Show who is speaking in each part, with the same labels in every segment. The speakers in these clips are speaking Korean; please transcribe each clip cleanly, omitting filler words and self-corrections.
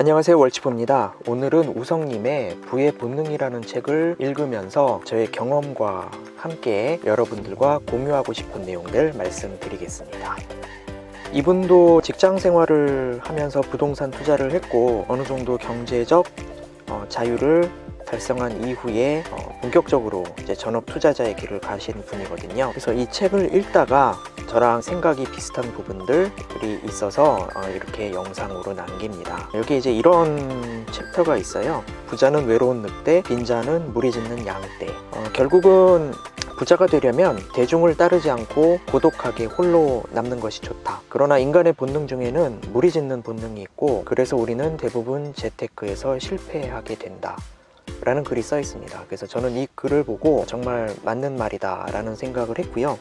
Speaker 1: 안녕하세요, 월치부입니다. 오늘은 우성님의 부의 본능이라는 책을 읽으면서 저의 경험과 함께 여러분들과 공유하고 싶은 내용들 말씀드리겠습니다. 이분도 직장 생활을 하면서 부동산 투자를 했고 어느 정도 경제적 자유를 달성한 이후에 본격적으로 이제 전업 투자자의 길을 가신 분이거든요. 그래서 이 책을 읽다가 저랑 생각이 비슷한 부분들이 있어서 이렇게 영상으로 남깁니다. 여기 이제 이런 챕터가 있어요. 부자는 외로운 늑대, 빈자는 무리 짓는 양떼. 결국은 부자가 되려면 대중을 따르지 않고 고독하게 홀로 남는 것이 좋다. 그러나 인간의 본능 중에는 무리 짓는 본능이 있고, 그래서 우리는 대부분 재테크에서 실패하게 된다 라는 글이 써 있습니다. 그래서 저는 이 글을 보고 정말 맞는 말이다 라는 생각을 했고요.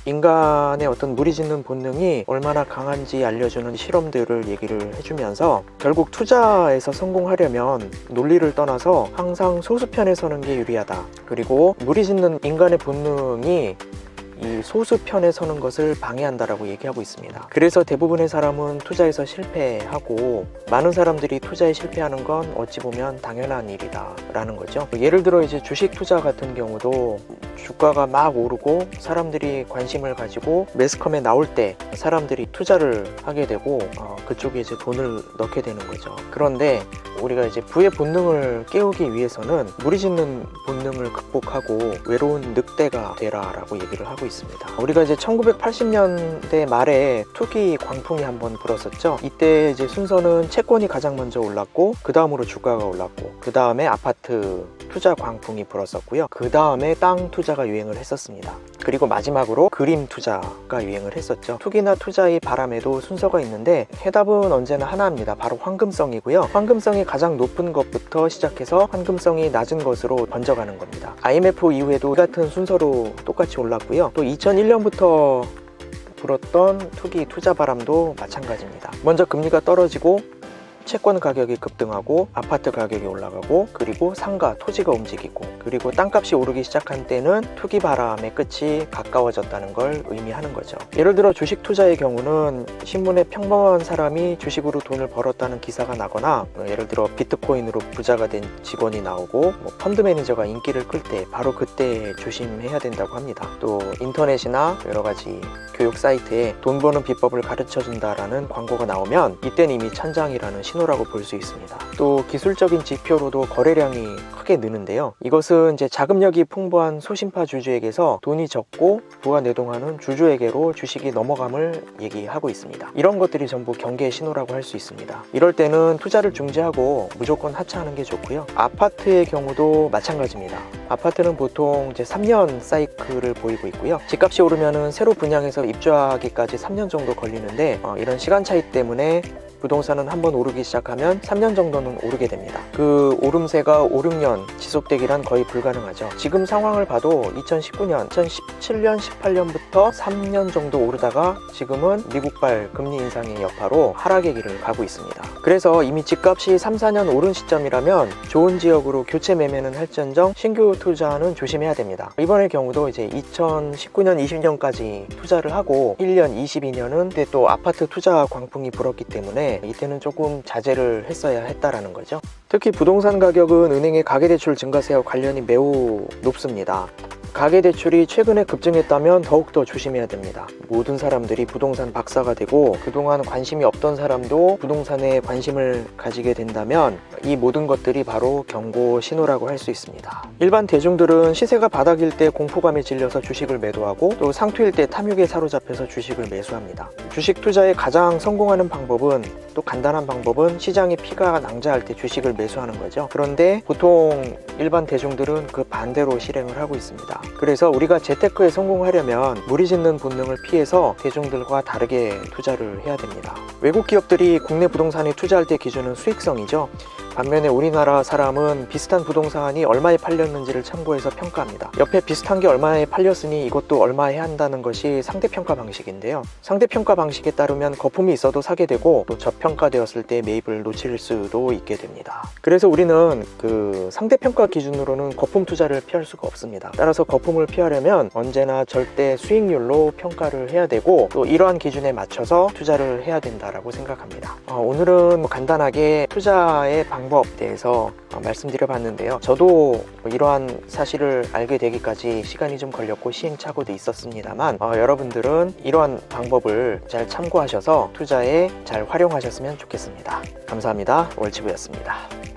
Speaker 1: 인간의 어떤 무리짓는 본능이 얼마나 강한지 알려주는 실험들을 얘기를 해주면서, 결국 투자에서 성공하려면 논리를 떠나서 항상 소수편에 서는 게 유리하다. 그리고 무리짓는 인간의 본능이 이 소수편에 서는 것을 방해한다라고 얘기하고 있습니다. 그래서 대부분의 사람은 투자에서 실패하고, 많은 사람들이 투자에 실패하는 건 어찌 보면 당연한 일이다 라는 거죠. 예를 들어 이제 주식 투자 같은 경우도 주가가 막 오르고 사람들이 관심을 가지고 매스컴에 나올 때 사람들이 투자를 하게 되고 그쪽에 이제 돈을 넣게 되는 거죠. 그런데 우리가 이제 부의 본능을 깨우기 위해서는 무리짓는 본능을 극복하고 외로운 늑대가 되라 라고 얘기를 하고 있습니다. 우리가 이제 1980년대 말에 투기 광풍이 한번 불었었죠. 이때 이제 순서는 채권이 가장 먼저 올랐고, 그 다음으로 주가가 올랐고, 그 다음에 아파트 투자 광풍이 불었었고요. 그 다음에 땅 투자가 유행을 했었습니다. 그리고 마지막으로 그림 투자가 유행을 했었죠. 투기나 투자의 바람에도 순서가 있는데 해답은 언제나 하나입니다. 바로 황금성이고요. 황금성이 가장 높은 것부터 시작해서 황금성이 낮은 것으로 번져가는 겁니다. IMF 이후에도 같은 순서로 똑같이 올랐고요. 또 2001년부터 불었던 투기 투자 바람도 마찬가지입니다. 먼저 금리가 떨어지고 채권 가격이 급등하고 아파트 가격이 올라가고, 그리고 상가, 토지가 움직이고, 그리고 땅값이 오르기 시작한 때는 투기 바람의 끝이 가까워졌다는 걸 의미하는 거죠. 예를 들어 주식 투자의 경우는 신문에 평범한 사람이 주식으로 돈을 벌었다는 기사가 나거나, 예를 들어 비트코인으로 부자가 된 직원이 나오고, 펀드 매니저가 인기를 끌 때 바로 그때 조심해야 된다고 합니다. 또 인터넷이나 여러 가지 교육 사이트에 돈 버는 비법을 가르쳐 준다라는 광고가 나오면 이때는 이미 천장이라는 신호라고 볼 수 있습니다. 또 기술적인 지표로도 거래량이 크게 느는데요. 이것은 이제 자금력이 풍부한 소심파 주주에게서 돈이 적고 부가 내동하는 주주에게로 주식이 넘어감을 얘기하고 있습니다. 이런 것들이 전부 경계의 신호라고 할 수 있습니다. 이럴 때는 투자를 중지하고 무조건 하차하는 게 좋고요. 아파트의 경우도 마찬가지입니다. 아파트는 보통 이제 3년 사이클을 보이고 있고요. 집값이 오르면은 새로 분양해서 입주하기까지 3년 정도 걸리는데 이런 시간 차이 때문에 부동산은 한번 오르기 시작하면 3년 정도는 오르게 됩니다. 그 오름세가 5, 6년 지속되기란 거의 불가능하죠. 지금 상황을 봐도 2019년, 2017년, 18년부터 3년 정도 오르다가 지금은 미국발 금리 인상의 여파로 하락의 길을 가고 있습니다. 그래서 이미 집값이 3, 4년 오른 시점이라면 좋은 지역으로 교체 매매는 할지언정 신규 투자는 조심해야 됩니다. 이번의 경우도 이제 2019년, 20년까지 투자를 하고 1년, 22년은 그때 또 아파트 투자 광풍이 불었기 때문에 이때는 조금 자제를 했어야 했다라는 거죠. 특히 부동산 가격은 은행의 가계대출 증가세와 관련이 매우 높습니다. 가계대출이 최근에 급증했다면 더욱더 조심해야 됩니다. 모든 사람들이 부동산 박사가 되고 그동안 관심이 없던 사람도 부동산에 관심을 가지게 된다면 이 모든 것들이 바로 경고 신호라고 할 수 있습니다. 일반 대중들은 시세가 바닥일 때 공포감에 질려서 주식을 매도하고, 또 상투일 때 탐욕에 사로잡혀서 주식을 매수합니다. 주식 투자에 가장 성공하는 방법은, 또 간단한 방법은 시장의 피가 낭자할 때 주식을 매수하는 거죠. 그런데 보통 일반 대중들은 그 반대로 실행을 하고 있습니다. 그래서 우리가 재테크에 성공하려면 무리짓는 본능을 피해서 대중들과 다르게 투자를 해야 됩니다. 외국 기업들이 국내 부동산에 투자할 때 기준은 수익성이죠. 반면에 우리나라 사람은 비슷한 부동산이 얼마에 팔렸는지를 참고해서 평가합니다. 옆에 비슷한 게 얼마에 팔렸으니 이것도 얼마에 한다는 것이 상대평가 방식인데요. 상대평가 방식에 따르면 거품이 있어도 사게 되고 또 저평가되었을 때 매입을 놓칠 수도 있게 됩니다. 그래서 우리는 그 상대평가 기준으로는 거품 투자를 피할 수가 없습니다. 따라서 거품을 피하려면 언제나 절대 수익률로 평가를 해야 되고 또 이러한 기준에 맞춰서 투자를 해야 된다라고 생각합니다. 오늘은 간단하게 투자의 방법에 대해서 말씀드려 봤는데요. 저도 이러한 사실을 알게 되기까지 시간이 좀 걸렸고 시행착오도 있었습니다만 여러분들은 이러한 방법을 잘 참고하셔서 투자에 잘 활용하셨으면 좋겠습니다. 감사합니다. 월치부였습니다.